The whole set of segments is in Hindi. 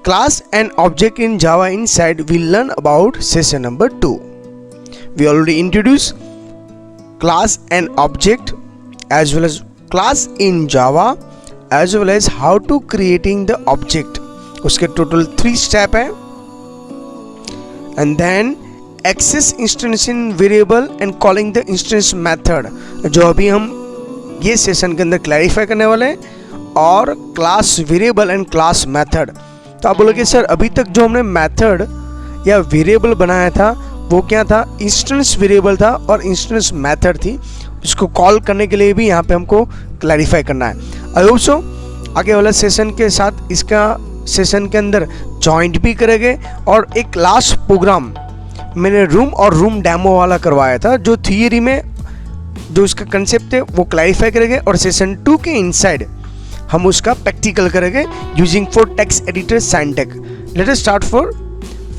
Class and object in Java inside we'll learn about session number 2. We already introduced class and object as well as class in Java as well as how to creating the object. उसके total 3 step है. And then access instance in variable and calling the instance method, जो अभी हम ये सेशन के अंदर क्लैरिफाई करने वाले हैं, और class variable and class method. तो आप बोलोगे सर अभी तक जो हमने मेथड या वेरिएबल बनाया था वो क्या था? इंस्टेंस वेरिएबल था और इंस्टेंस मेथड थी. उसको कॉल करने के लिए भी यहाँ पे हमको क्लैरिफाई करना है. आई होप सो आगे वाला सेशन के साथ इसका सेशन के अंदर जॉइंट भी करेंगे. और एक लास्ट प्रोग्राम मैंने रूम और रूम डेमो वाला करवाया था, जो थियरी में जो इसका कंसेप्ट है वो क्लैरिफाई करेंगे. और सेशन 2 के इनसाइड हम उसका प्रैक्टिकल करेंगे यूजिंग फॉर टेक्स्ट एडिटर साइनटेक. Let us start for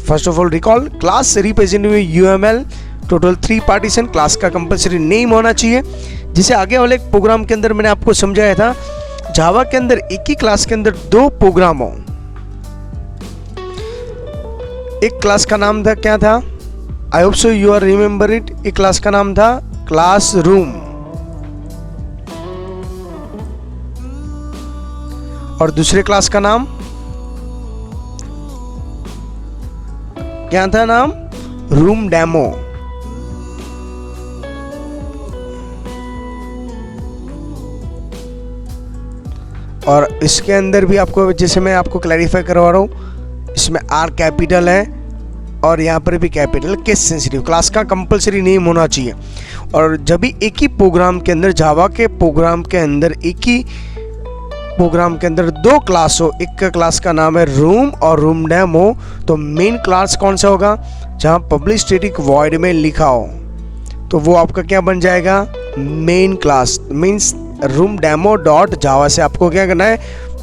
first of all recall class representative UML total 3 partition. Class का कंपलसरी नेम होना चाहिए. जिसे आगे वाले एक प्रोग्राम के अंदर मैंने आपको समझाया था, जावा के अंदर एक ही क्लास के अंदर 2 प्रोग्राम हो. एक क्लास का नाम था क्या था? I hope so you are remember it. एक क्लास का नाम था क्लास रूम और दूसरे क्लास का नाम क्या था? नाम रूम डेमो. और इसके अंदर भी आपको, जैसे मैं आपको क्लैरिफाई करवा रहा हूं, इसमें आर कैपिटल है और यहाँ पर भी कैपिटल. केस सेंसिटिव क्लास का कंपलसरी नेम होना चाहिए. और जब भी एक ही प्रोग्राम के अंदर, जावा के प्रोग्राम के अंदर एक ही प्रोग्राम के अंदर 2 क्लास हो, एक का क्लास का नाम है रूम और रूम डेमो, तो मेन क्लास कौन सा होगा? जहाँ पब्लिक स्टैटिक वॉइड में लिखा हो तो वो आपका क्या बन जाएगा? Main class. Means room demo dot जावा से आपको क्या करना है?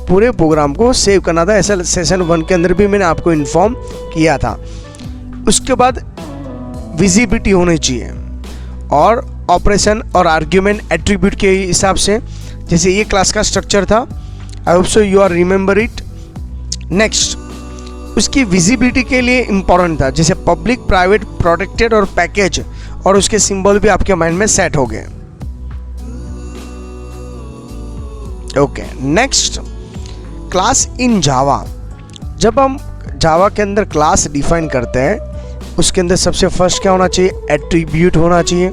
पूरे प्रोग्राम को सेव करना था. ऐसा सेशन 1 के अंदर भी मैंने आपको इन्फॉर्म किया था. उसके बाद विजिबिलिटी होनी चाहिए और ऑपरेशन और आर्ग्यूमेंट एट्रीब्यूट के हिसाब से. जैसे ये क्लास का स्ट्रक्चर था, I hope so you are remember it. Next उसकी विजिबिलिटी के लिए इंपॉर्टेंट था, जैसे पब्लिक, प्राइवेट, प्रोटेक्टेड और पैकेज, और उसके सिंबल भी आपके माइंड में सेट हो गए. ओके, नेक्स्ट क्लास इन जावा. जब हम जावा के अंदर क्लास डिफाइन करते हैं, उसके अंदर सबसे फर्स्ट क्या होना चाहिए? एट्रीब्यूट होना चाहिए.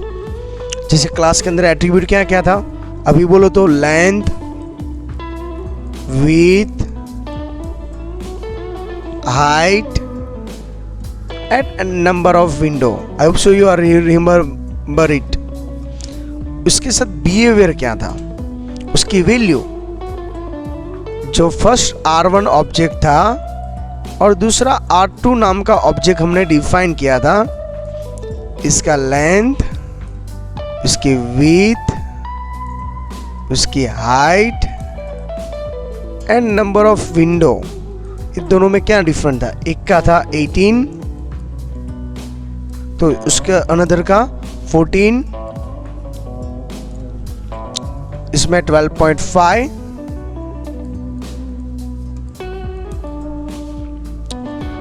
जैसे क्लास के अंदर एट्रीब्यूट क्या क्या था? अभी बोलो तो length, width, height and number of window. I hope so you are remember it. उसके साथ बिहेवियर क्या था? उसकी वैल्यू, जो फर्स्ट R1 ऑब्जेक्ट था और दूसरा R2 नाम का ऑब्जेक्ट हमने डिफाइन किया था. इसका लेंथ, इसकी विड्थ, उसकी height and number of window. इन दोनों में क्या डिफरेंट था? एक का था 18 तो उसका अनदर का 14, इसमें 12.5,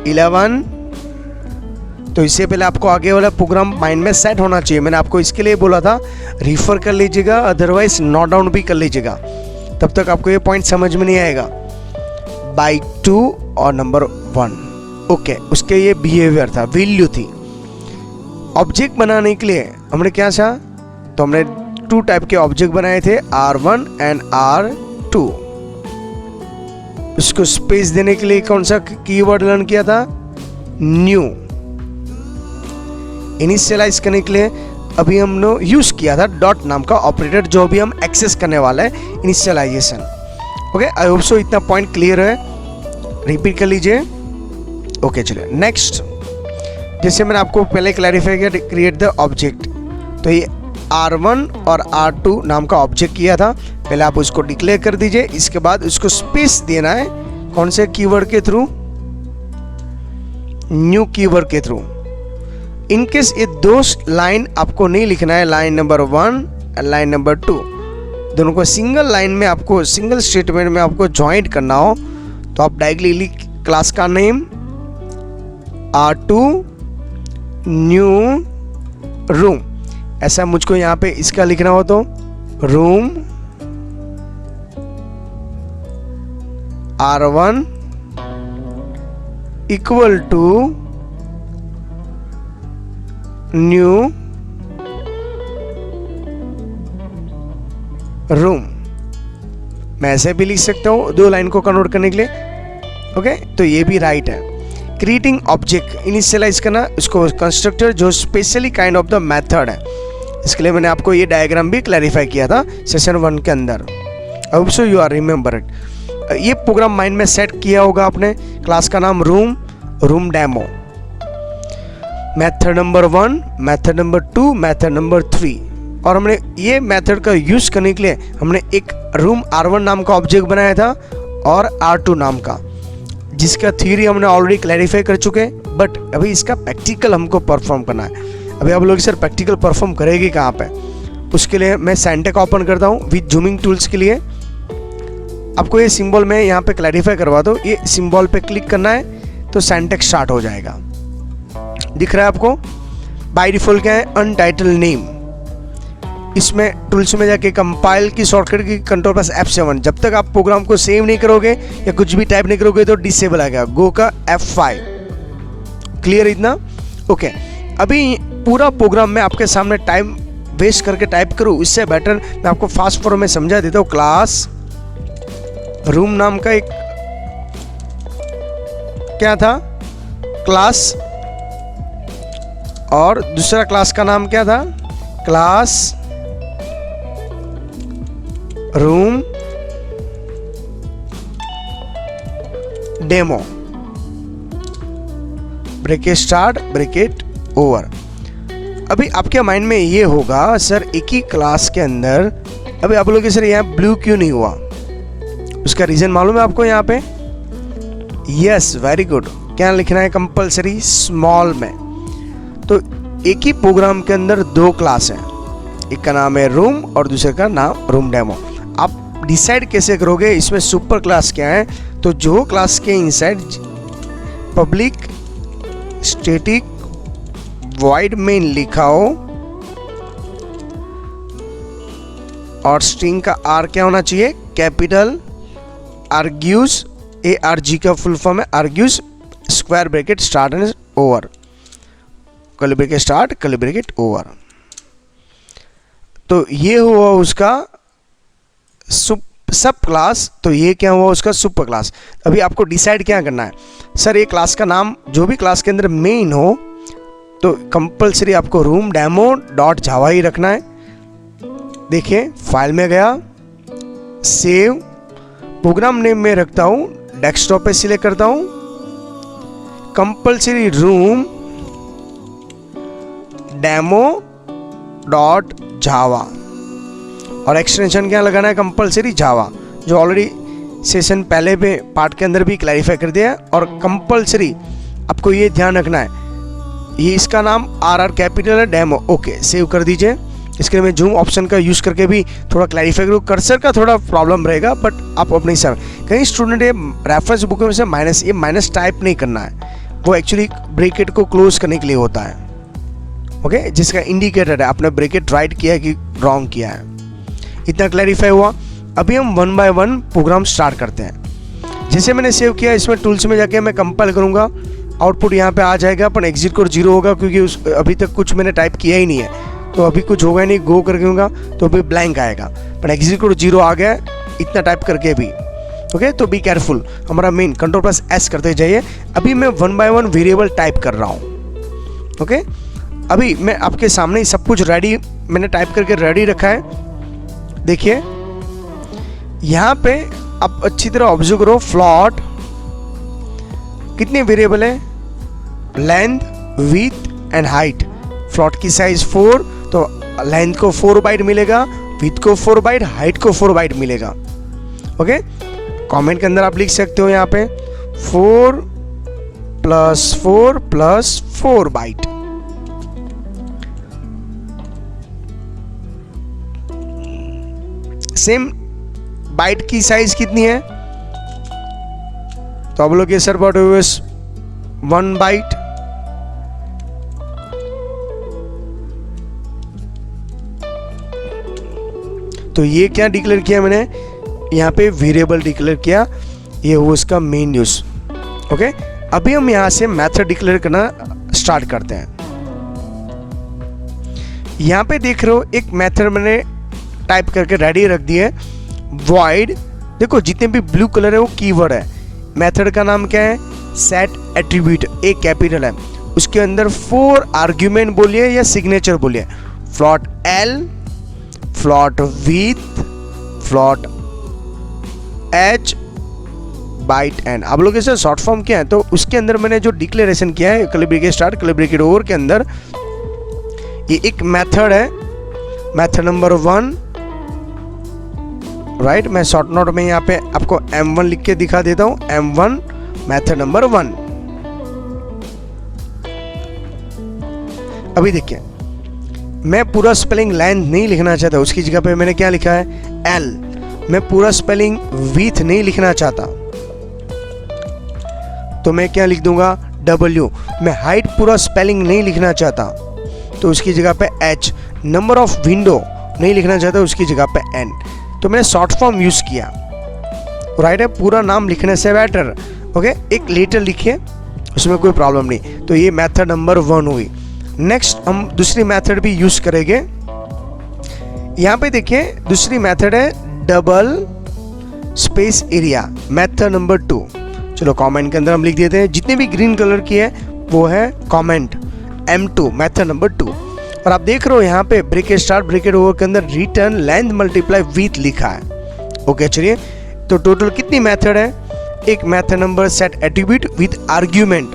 11. तो इससे पहले आपको आगे वाला प्रोग्राम माइंड में सेट होना चाहिए. मैंने आपको इसके लिए बोला था रिफर कर लीजिएगा, अदरवाइज नोट डाउन भी कर लीजिएगा, तब तक आपको ये पॉइंट समझ में नहीं आएगा. बाई 2 और नंबर 1. ओके, उसके ये बिहेवियर था, वैल्यू थी. ऑब्जेक्ट बनाने के लिए हमने क्या था? तो हमने 2 टाइप के ऑब्जेक्ट बनाए थे, R1 एंड R2. उसको स्पेस देने के लिए कौन सा कीवर्ड लर्न किया था? न्यू. इनिशियलाइज करने के लिए अभी हमने यूज किया था डॉट नाम का ऑपरेटर, जो भी हम एक्सेस करने वाला है, initialisation. Okay, I hope so इतना पॉइंट क्लियर है. रिपीट कर लीजिए। ओके चलिए नेक्स्ट, जैसे मैंने आपको पहले क्लैरिफाई किया क्रिएट द ऑब्जेक्ट, तो ये R1 और R2 नाम का ऑब्जेक्ट किया था, पहले आप उसको डिक्लेयर कर दीजिए। इसके बाद उसको स्पेस देना है, कौन से कीवर्ड के थ्रू, न्यू कीवर्ड के थ्रू। इनकेस ये दो लाइन आपको नहीं लिखना है, लाइन नंबर 1 और लाइन नंबर 2, दोनों को सिंगल लाइन में आपको सिंगल स्टेटमेंट में आपको ज्वाइंट करना हो, तो आप डायरेक्टली लिख क्लास का नेम R2 न्यू रूम, ऐसा मुझको यहाँ पे इसका लिखना हो तो room R1 equal to new room. मैं ऐसे भी लिख सकता हूँ दो लाइन को कन्वर्ट करने के लिए। ओके, तो ये भी राइट है। क्रिएटिंग ऑब्जेक्ट इनिशियलाइज करना, उसको कंस्ट्रक्टर जो specially kind of the method है, इसके लिए मैंने आपको ये डायग्राम भी क्लैरिफाई किया था सेशन 1 के अंदर। I hope so you are remember it. ये प्रोग्राम माइंड में सेट किया होगा आपने। क्लास का नाम room, room demo, method number 1, method number 2, method number 3, और हमने ये मेथड का यूज करने के लिए हमने एक रूम R1 नाम का ऑब्जेक्ट बनाया था और R2 नाम का, जिसका थ्योरी हमने ऑलरेडी क्लैरिफाई कर चुके हैं। बट अभी इसका प्रैक्टिकल हमको परफॉर्म करना है। अभी आप लोग सर प्रैक्टिकल परफॉर्म करेगी कहाँ पे, उसके लिए मैं सैंटेक ओपन करता हूँ विद जूमिंग टूल्स के लिए। आपको ये सिंबल मैं यहाँ पे क्लैरिफाई करवा दो, ये सिंबल पे क्लिक करना है तो सैंटेक स्टार्ट हो जाएगा। दिख रहा है आपको? बाय डिफॉल्ट क्या है, अनटाइटल नेम। इसमें टूल्स में जाके कंपाइल की शॉर्टकट की कंट्रोल प्लस F7। जब तक आप प्रोग्राम को सेव नहीं करोगे या कुछ भी टाइप नहीं करोगे तो डिसेबल आएगा। गो का F5। क्लियर इतना? ओके, अभी पूरा प्रोग्राम मैं आपके सामने टाइम वेस्ट करके टाइप करूँ, इससे बेटर मैं आपको फास्ट फॉर्म में समझा देता हूँ। क्लास रूम नाम का एक क्या था क्लास, और दूसरा क्लास का नाम क्या था, class room demo. Bracket start, bracket over. अभी आपके माइंड में ये होगा सर एक ही क्लास के अंदर, अभी आप लोग सर यहाँ ब्लू क्यों नहीं हुआ, उसका रीजन मालूम है आपको यहाँ पे? Yes, very good. क्या लिखना है कंपलसरी स्मॉल में। तो एक ही प्रोग्राम के अंदर दो क्लास है, एक का नाम है रूम और दूसरे का नाम रूम डेमो। आप डिसाइड कैसे करोगे इसमें सुपर क्लास क्या है? तो जो क्लास के inside public static void main लिखा हो और स्ट्रिंग का आर क्या होना चाहिए, कैपिटल, आर्ग्यूज, ARG का फुल फॉर्म है argues, square bracket start and over, curly bracket start, curly bracket over. तो ये हुआ उसका सब क्लास, तो ये क्या हुआ उसका सुपर क्लास। अभी आपको डिसाइड क्या करना है, सर ये क्लास का नाम जो भी क्लास के अंदर मेन हो तो कंपलसरी आपको रूम डेमो डॉट जावा ही रखना है। देखिए फाइल में गया, सेव, प्रोग्राम नेम में रखता हूं, डेस्कटॉप पे सिलेक्ट करता हूं, कंपलसरी रूम डेमो डॉट जावा, और एक्सटेंशन क्या लगाना है, कंपलसरी जावा, जो ऑलरेडी सेशन पहले पे पार्ट के अंदर भी क्लैरिफाई कर दिया है। और कंपलसरी आपको ये ध्यान रखना है, ये इसका नाम RR कैपिटल है, डेमो। ओके, सेव कर दीजिए। इसके लिए मैं जूम ऑप्शन का यूज़ करके भी थोड़ा क्लैरिफाई करूँ, कर्सर का थोड़ा प्रॉब्लम रहेगा बट आप अपने हिसाब, कहीं स्टूडेंट ये रेफरेंस बुक में से माइनस, ये माइनस टाइप नहीं करना है, वो एक्चुअली ब्रैकेट को क्लोज करने के लिए होता है। ओके, जिसका इंडिकेटर है आपने ब्रैकेट राइट किया है कि रॉन्ग किया है। इतना क्लैरिफाई हुआ। अभी हम 1 बाय 1 प्रोग्राम स्टार्ट करते हैं। जैसे मैंने सेव किया, इसमें टूल्स में जाके मैं कंपाइल करूँगा, आउटपुट यहाँ पे आ जाएगा, पर एग्जिट कोड 0 होगा क्योंकि अभी तक कुछ मैंने टाइप किया ही नहीं है, तो अभी कुछ होगा नहीं। गो करके होगा तो अभी ब्लैंक आएगा, पर एग्जिट कोड 0 आ गया इतना टाइप करके भी। ओके, तो बी केयरफुल। हमारा मेन कंट्रोल प्लस S करते जाइए। अभी मैं 1 बाय 1 वेरिएबल टाइप कर रहा हूँ। ओके, अभी मैं आपके सामने सब कुछ रेडी, मैंने टाइप करके रेडी रखा है। देखिए यहाँ पे आप अच्छी तरह ऑब्जर्व करो, फ्लॉट कितने वेरिएबल है, length, width and height. Float की साइज 4, तो लेंथ को 4 बाइट मिलेगा, विड्थ को 4 बाइट, हाइट को 4 बाइट मिलेगा। ओके, कमेंट के अंदर आप लिख सकते हो यहाँ पे 4 + 4 बाइट। सेम बाइट की साइज कितनी है, तो आप लोग ये सर व्हाट इज 1 बाइट। तो ये क्या डिक्लेयर किया मैंने यहाँ पे, वेरिएबल डिक्लेयर किया, ये वो उसका मेन यूज। ओके, अभी हम यहाँ से मेथड डिक्लेयर करना स्टार्ट करते हैं। यहाँ पे देख रहे हो एक मेथड मैंने टाइप करके रेडी रख दिया है, void। देखो जितने भी ब्लू कलर है वो कीवर्ड है। मेथड का नाम क्या है, सेट एट्रीब्यूट, एक कैपिटल है, उसके अंदर 4 आर्ग्यूमेंट बोलिए या सिग्नेचर बोलिए, float L, float width, float H, byte N। आप लोग इसे शॉर्ट फॉर्म क्या है, तो उसके अंदर मैंने जो डिक्लेरेशन किया है curly bracket start curly bracket over के अंदर, ये एक मेथड है, मेथड नंबर 1, राइट। मैं शॉर्ट नोट में यहाँ पे आपको M1 लिख के दिखा देता हूँ, M1 मेथड नंबर 1। अभी देखिए मैं पूरा स्पेलिंग लेंथ नहीं लिखना चाहता, उसकी जगह पे मैंने क्या लिखा है L। मैं पूरा स्पेलिंग विड्थ नहीं लिखना चाहता, तो मैं क्या लिख दूंगा W। मैं हाइट पूरा स्पेलिंग नहीं लिखना चाहता, तो उसकी जगह पे H। नंबर ऑफ विंडो नहीं लिखना चाहता, उसकी जगह पे N। तो मैंने शॉर्ट फॉर्म यूज किया, राइट है, पूरा नाम लिखने से बेटर। ओके, एक लेटर लिखिए, उसमें कोई प्रॉब्लम नहीं। तो ये मेथड नंबर 1 हुई। नेक्स्ट हम दूसरी मेथड भी यूज करेंगे। यहाँ पे देखिए दूसरी मेथड है double space area, method number 2। चलो कमेंट के अंदर हम लिख देते हैं, जितने भी ग्रीन कलर की है वो है कमेंट, M2 मेथड नंबर 2। और आप देख रहे हो यहाँ पे ब्रैकेट स्टार्ट ब्रैकेट ओवर के अंदर रिटर्न लेंथ मल्टीप्लाई विड्थ लिखा है। ओके, चलिए तो टोटल कितनी मेथड है, एक method number set attribute with argument.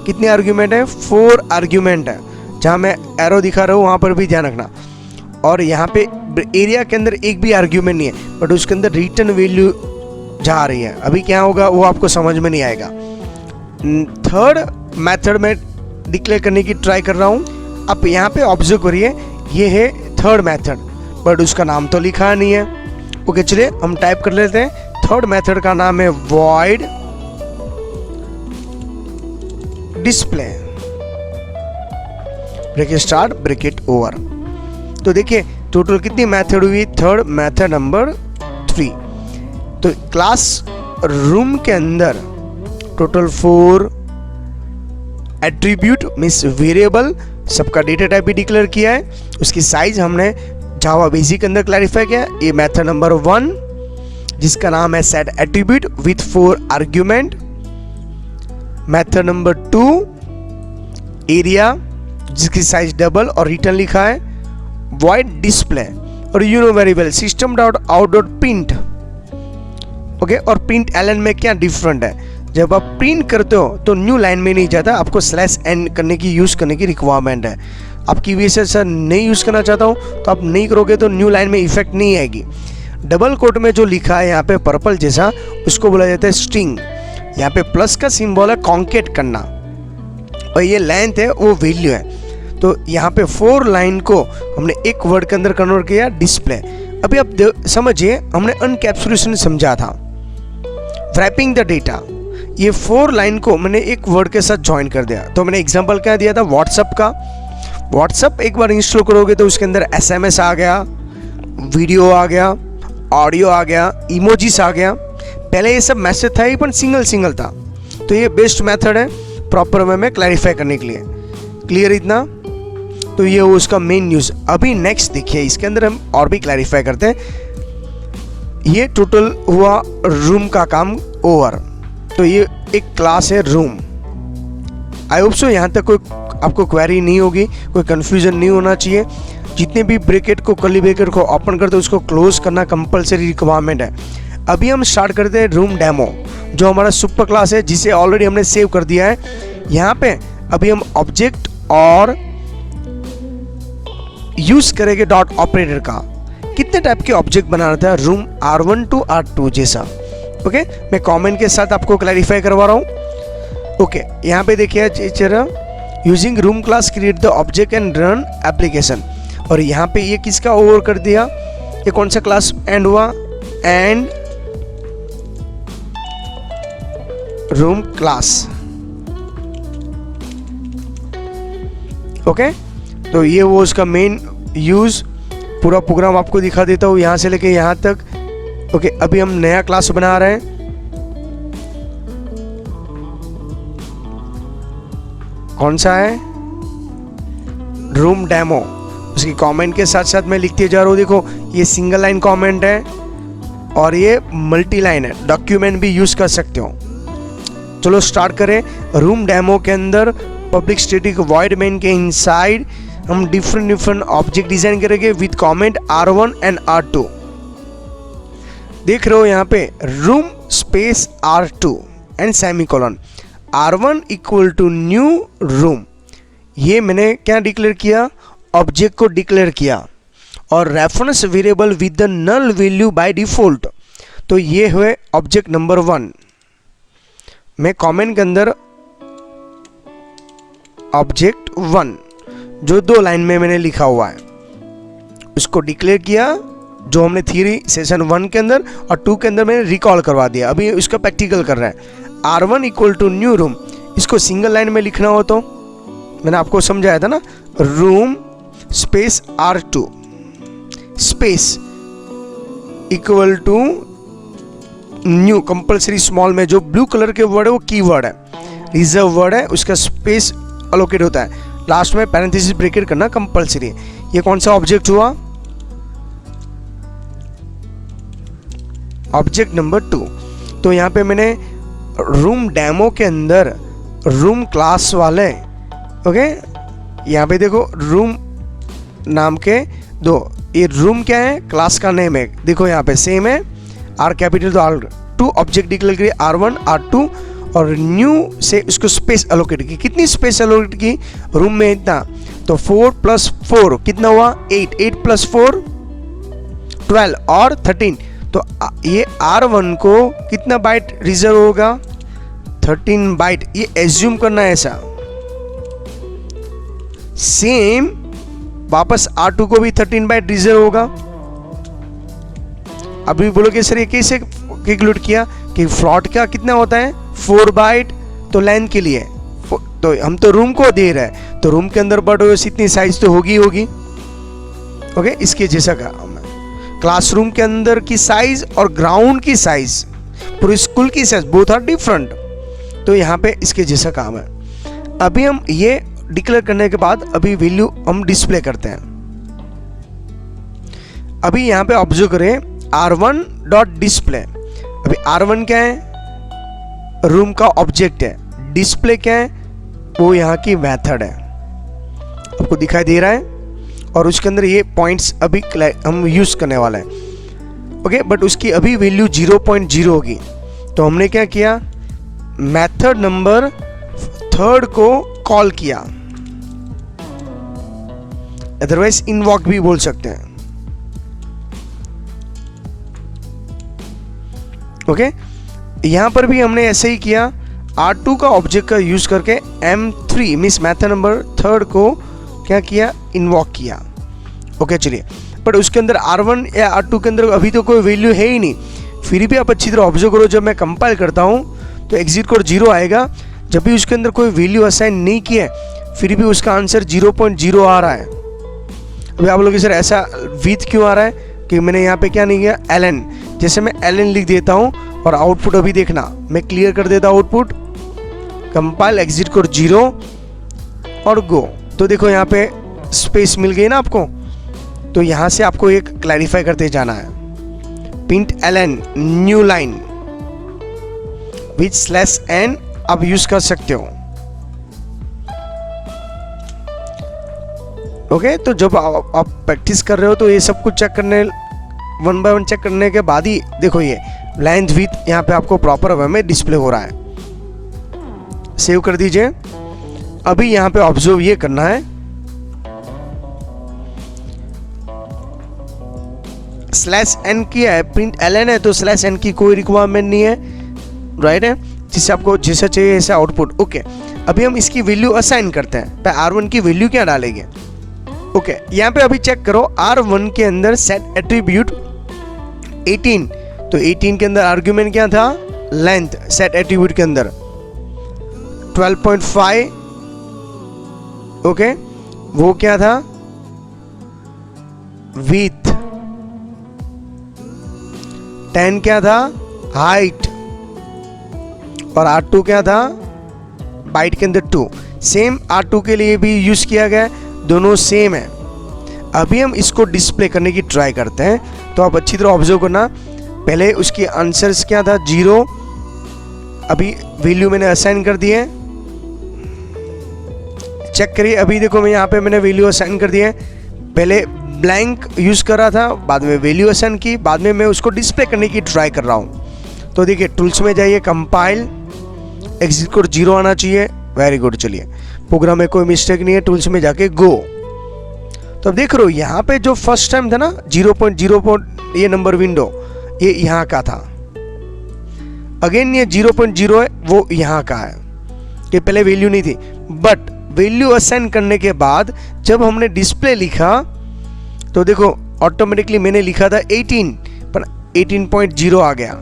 कितने आर्ग्यूमेंट है, 4 आर्ग्यूमेंट है, जहाँ मैं एरो दिखा रहा हूँ वहाँ पर भी ध्यान रखना। और यहाँ पे एरिया के अंदर एक भी आर्ग्यूमेंट नहीं है, बट उसके अंदर रिटर्न वैल्यू जा रही है। अभी क्या होगा वो आपको समझ में नहीं आएगा। थर्ड मेथड में डिक्लेयर करने की ट्राई कर रहा हूँ। अब यहाँ पे ऑब्जर्व करिए, ये है थर्ड मेथड, बट उसका नाम तो लिखा नहीं है। ओके, चलिए हम टाइप कर लेते हैं। थर्ड मेथड का नाम है void display bracket start bracket over. तो देखिए टोटल कितनी मेथड हुई, थर्ड मेथड नंबर 3। तो क्लास रूम के अंदर टोटल 4 एट्रीब्यूट मीन्स वेरिएबल, सबका डेटा टाइप भी डिक्लेयर किया है, उसकी साइज हमने जावा बेसिक के अंदर क्लैरिफाई किया। ये मेथड नंबर 1 जिसका नाम है set attribute with 4 argument. Method number 2 area जिसकी साइज डबल और रिटर्न लिखा है, void डिस्प्ले और you know very well system dot out dot print. Okay, और प्रिंट एलन में क्या डिफरेंट है, जब आप प्रिंट करते हो तो न्यू लाइन में नहीं जाता, आपको /n करने की यूज करने की रिक्वायरमेंट है। आपकी वजह से सर नहीं यूज करना चाहता हूँ तो आप नहीं करोगे तो न्यू लाइन में इफेक्ट नहीं आएगी। डबल कोट में जो लिखा है यहाँ पे पर्पल जैसा, उसको बोला जाता है स्ट्रिंग। यहाँ पे प्लस का सिंबल है कॉन्केट करना, और ये लेंथ है वो वैल्यू है। तो यहाँ पे 4 लाइन को हमने एक वर्ड के अंदर कन्वर्ट किया, डिस्प्ले। अभी आप समझिए, हमने अनकैप्सुलेशन समझा था, रैपिंग द डेटा। ये 4 लाइन को मैंने एक वर्ड के साथ ज्वाइन कर दिया। तो मैंने एग्जांपल क्या दिया था, व्हाट्सएप का। व्हाट्सएप एक बार इंस्टॉल करोगे तो उसके अंदर SMS आ गया, वीडियो आ गया, ऑडियो आ गया, इमोजीज आ गया। पहले ये सब मैसेज था, पर सिंगल था। तो ये बेस्ट मेथड है प्रॉपर वे में क्लैरिफाई करने के लिए। क्लियर इतना? तो ये उसका मेन न्यूज़। अभी नेक्स्ट देखिए, इसके अंदर हम और भी क्लैरिफाई करते हैं। ये टोटल हुआ रूम का काम ओवर। तो ये एक क्लास है रूम। आई होप सो यहाँ तक कोई आपको क्वेरी नहीं होगी, कोई कंफ्यूजन नहीं होना चाहिए। जितने भी ब्रैकेट को कर्ली ब्रैकेट को ओपन करते हैं उसको क्लोज करना कंपलसरी रिक्वायरमेंट है। अभी हम स्टार्ट करते हैं रूम डेमो। जो हमारा सुपर क्लास है जिसे ऑलरेडी हमने सेव कर दिया है। यहाँ पे अभी हम ऑब्जेक्ट और यूज करेंगे डॉट ऑपरेटर का। कितने टाइप के ऑब्जेक्ट बनाना था रूम R1 to R2 जैसा। ओके, मैं कमेंट के साथ आपको क्लैरिफाई करवा रहा हूँ। ओके, यहाँ पे देखिए teacher using room class create the object and run application. और यहाँ पे ये किसका ओवर कर दिया, ये कौन सा क्लास एंड हुआ, एंड रूम क्लास। ओके, तो ये वो उसका मेन यूज। पूरा प्रोग्राम आपको दिखा देता हूँ यहाँ से लेके यहाँ तक। ओके, अभी हम नया क्लास बना रहे हैं। कौन सा है, रूम डेमो। उसकी कमेंट के साथ साथ मैं लिखते जा रहा हूँ। देखो ये सिंगल लाइन कमेंट है और ये मल्टी लाइन है, डॉक्यूमेंट भी यूज कर सकते हो। चलो स्टार्ट करें। रूम डेमो के अंदर पब्लिक स्टैटिक वॉइड मेन के इनसाइड हम डिफरेंट ऑब्जेक्ट डिजाइन करेंगे with comment R1 and R2। देख रहे हो यहाँ पे room space R2 and semicolon, R1 equal to new room. ये मैंने क्या डिक्लेयर किया, ऑब्जेक्ट को डिक्लेयर किया। और reference variable with the null value by default, तो ये हुए ऑब्जेक्ट नंबर 1। मैं कमेंट के अंदर ऑब्जेक्ट 1 जो 2 लाइन में मैंने लिखा हुआ है उसको डिक्लेयर किया, जो हमने थ्योरी सेशन 1 के अंदर और 2 के अंदर मैंने रिकॉल करवा दिया। अभी इसका प्रैक्टिकल कर रहा है। R1 equal to new room, इसको सिंगल लाइन में लिखना हो तो मैंने आपको समझाया था ना, room space R2 space equal to new, compulsory small में जो ब्लू कलर के वर्ड है वो कीवर्ड है, रिजर्व वर्ड है, उसका स्पेस अलोकेट होता है। लास्ट में पैरेंथेसिस ब्रैकेट करना कंपल्सरी है। ये कौन सा ऑब्जेक्ट हुआ, ऑब्जेक्ट नंबर 2। तो यहाँ पे मैंने रूम डेमो के अंदर रूम क्लास वाले, ओके, यहाँ पे देखो रूम नाम के 2, ये रूम क्या है, क्लास का नेम है। देखो यहाँ पे सेम है, R कैपिटल तो R2 ऑब्जेक्ट डिक्लेयर करिए R1 R2 और न्यू से उसको स्पेस अलोकेट की। कितनी स्पेस अलोकेट की, रूम में इतना, तो 4 + 4 कितना हुआ, 8, 8 + 4 12 और 13। तो ये R1 को कितना बाइट रिजर्व होगा, 13 बाइट। ये एज्यूम करना है ऐसा। सेम वापस R2 को भी 13 बाइट रिजर्व होगा। अभी बोलोगे सर ये कैसे कैलकुलेट किया, कि फ्लॉट का कितना होता है 4 बाइट, तो लेंथ के लिए, तो हम तो रूम को दे रहे हैं तो रूम के अंदर बट इतनी साइज तो होगी। ओके, इसके जैसा का क्लासरूम के अंदर की साइज और ग्राउंड की साइज, पूरे स्कूल की साइज, बोथ आर डिफरेंट। तो यहाँ पे इसके जैसा काम है। अभी हम ये डिक्लेयर करने के बाद अभी वैल्यू हम डिस्प्ले करते हैं। अभी यहाँ पे ऑब्जर्व करें R1 डॉट डिस्प्ले। अभी R1 क्या है, रूम का ऑब्जेक्ट है, डिस्प्ले क्या है, वो यहाँ की मेथड है, आपको दिखाई दे रहा है। और उसके अंदर ये पॉइंट्स अभी हम यूज करने वाले हैं। ओके, बट उसकी अभी वैल्यू 0.0 होगी। तो हमने क्या किया, मेथड नंबर 3 को कॉल किया, अदरवाइज इनवॉक भी बोल सकते हैं। ओके, यहां पर भी हमने ऐसे ही किया, R2 का ऑब्जेक्ट का यूज करके M3 मींस मेथड नंबर 3 को क्या किया, इन्वॉक किया। ओके, चलिए, बट उसके अंदर R1 या R2 के अंदर अभी तो कोई वैल्यू है ही नहीं। फिर भी आप अच्छी तरह ऑब्जर्व करो, जब मैं कंपाइल करता हूँ तो एग्जिट कोड 0 आएगा। जब भी उसके अंदर कोई वैल्यू असाइन नहीं किया फिर भी उसका आंसर 0.0 आ रहा है। अभी आप लोग सर ऐसा विथ क्यों आ रहा है, कि मैंने यहाँ पे क्या नहीं किया, LN, जैसे मैं LN लिख देता हूँ और आउटपुट अभी देखना, मैं क्लियर कर देता हूँ आउटपुट, कंपाइल, एग्जिट कोड 0 और गो। तो देखो यहाँ पे स्पेस मिल गई ना आपको। तो यहाँ से आपको एक क्लैरिफाई करते जाना है, print LN new line with /n आप यूज कर सकते हो। ओके, तो जब आप प्रैक्टिस कर रहे हो तो ये सब कुछ चेक करने, 1 बाय 1 चेक करने के बाद ही देखो ये लेंथ विथ यहाँ पे आपको प्रॉपर वे में डिस्प्ले हो रहा है। सेव कर दीजिए। अभी यहाँ पे ऑब्जर्व ये करना है, /n किया है, प्रिंट ln है तो /n की कोई रिक्वायरमेंट नहीं है, राइट है, जिससे आपको जैसा चाहिए ऐसा आउटपुट। ओके, अभी हम इसकी वैल्यू असाइन करते हैं। पे R1 की वैल्यू क्या डालेंगे? ओके, यहाँ पे अभी चेक करो R1 के अंदर सेट एट्रीब्यूट 18, तो 18 के अंदर आर्ग्यूमेंट क्या था? लेंथ। सेट एट्रीब्यूट के अंदर 12.5, ओके, वो क्या था? विथ। 10 क्या था? हाइट। और R2 क्या था? बाइट के अंदर 2। सेम R2 के लिए भी यूज किया गया, दोनों सेम है। अभी हम इसको डिस्प्ले करने की ट्राई करते हैं, तो आप अच्छी तरह ऑब्जर्व करना। पहले उसकी आंसर्स क्या था? 0। अभी वैल्यू मैंने असाइन कर दी है, चेक करिए। अभी देखो मैं यहाँ पे मैंने वैल्यू असाइन कर दी है। पहले ब्लैंक यूज कर रहा था, बाद में वैल्यू असाइन की, बाद में मैं उसको डिस्प्ले करने की ट्राई कर रहा हूँ। तो देखिए टूल्स में जाइए, कंपाइल, एग्जिट कोड 0 आना चाहिए। वेरी गुड, चलिए प्रोग्राम में कोई मिस्टेक नहीं है। टूल्स में जाके गो। तो अब देख रहे हो यहाँ पे जो फर्स्ट टाइम था ना 0.0 ये नंबर विंडो, ये यहाँ का था। अगेन ये 0.0 है, वो यहाँ का है, कि पहले वैल्यू नहीं थी। बट वैल्यू असाइन करने के बाद जब हमने डिस्प्ले लिखा तो देखो ऑटोमेटिकली मैंने लिखा था 18, पर 18.0 आ गया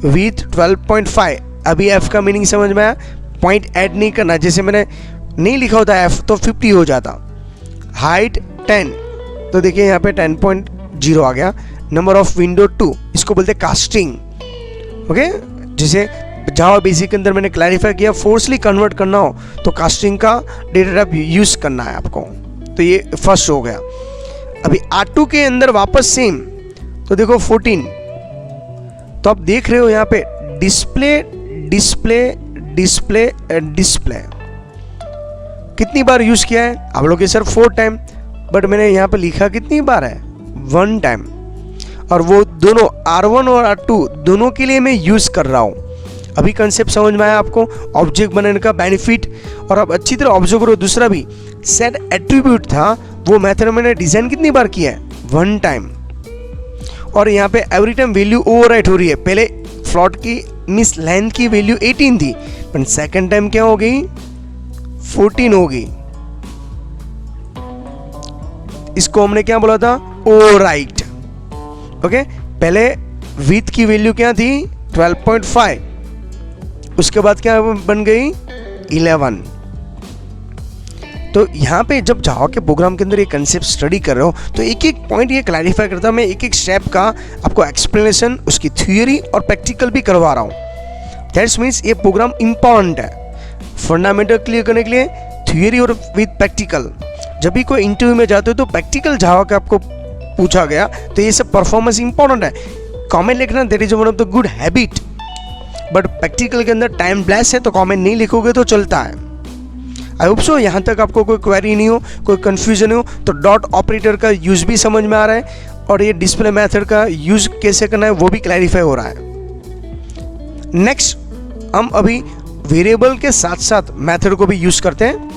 विथ 12.5। अभी f का मीनिंग समझ में आया? पॉइंट ऐड नहीं करना, जैसे मैंने नहीं लिखा होता f तो 50 हो जाता। हाइट 10, तो देखिए यहाँ पे 10.0 आ गया। नंबर ऑफ विंडो 2, इसको बोलते हैं कास्टिंग। ओके, जैसे जावा बेसिक के अंदर मैंने क्लैरिफाई किया, फोर्सली कन्वर्ट करना हो तो कास्टिंग का डेटा टाइप यूज करना है आपको। तो ये फर्स्ट हो गया। अभी R2 के अंदर वापस सेम, तो देखो 14। तो आप देख रहे हो यहाँ पे डिस्प्ले डिस्प्ले डिस्प्ले डिस्प्ले कितनी बार यूज किया है? आप लोग के सर 4 टाइम, बट मैंने यहाँ पे लिखा कितनी बार है? 1 टाइम। और वो दोनों R1 और R2 दोनों के लिए मैं यूज कर रहा हूँ। अभी कंसेप्ट समझ में आया आपको, ऑब्जेक्ट बनाने का बेनिफिट। और आप अच्छी तरह ऑब्जर्व करो, दूसरा भी सेट एट्रीब्यूट था, वो मेथड मैंने डिजाइन कितनी बार किया है? 1 टाइम। और यहाँ पे एवरी टाइम वैल्यू ओवरराइट हो रही है। पहले फ्लोट की मिस लेंथ की वैल्यू 18 थी, पर सेकंड टाइम क्या हो गई? 14 हो गई। इसको हमने क्या बोला था? ओवरराइट। ओके, पहले विथ की वैल्यू क्या थी? 12.5, उसके बाद क्या बन गई? 11। तो यहाँ पे जब जावा के प्रोग्राम के अंदर ये कंसेप्ट स्टडी कर रहे हो तो एक एक पॉइंट ये क्लैरिफाई करता हूँ मैं, एक एक स्टेप का आपको एक्सप्लेनेशन, उसकी थ्योरी और प्रैक्टिकल भी करवा रहा हूँ। दैट्स मीन्स ये प्रोग्राम इंपॉर्टेंट है फंडामेंटल क्लियर करने के लिए, थ्योरी और विद प्रैक्टिकल। जब भी कोई इंटरव्यू में जाते हो तो प्रैक्टिकल जावा का आपको पूछा गया तो ये सब परफॉर्मेंस इंपॉर्टेंट है। कमेंट लिखना that is one of the good habit, but practical के अंदर टाइम ब्लैस है तो कमेंट नहीं लिखोगे तो चलता है। आई होप सो यहाँ तक आपको कोई क्वेरी नहीं हो, कोई कंफ्यूजन हो, तो डॉट ऑपरेटर का यूज भी समझ में आ रहा है और ये डिस्प्ले मेथड का यूज कैसे करना है वो भी क्लैरिफाई हो रहा है। नेक्स्ट हम अभी वेरिएबल के साथ साथ मेथड को भी यूज करते हैं।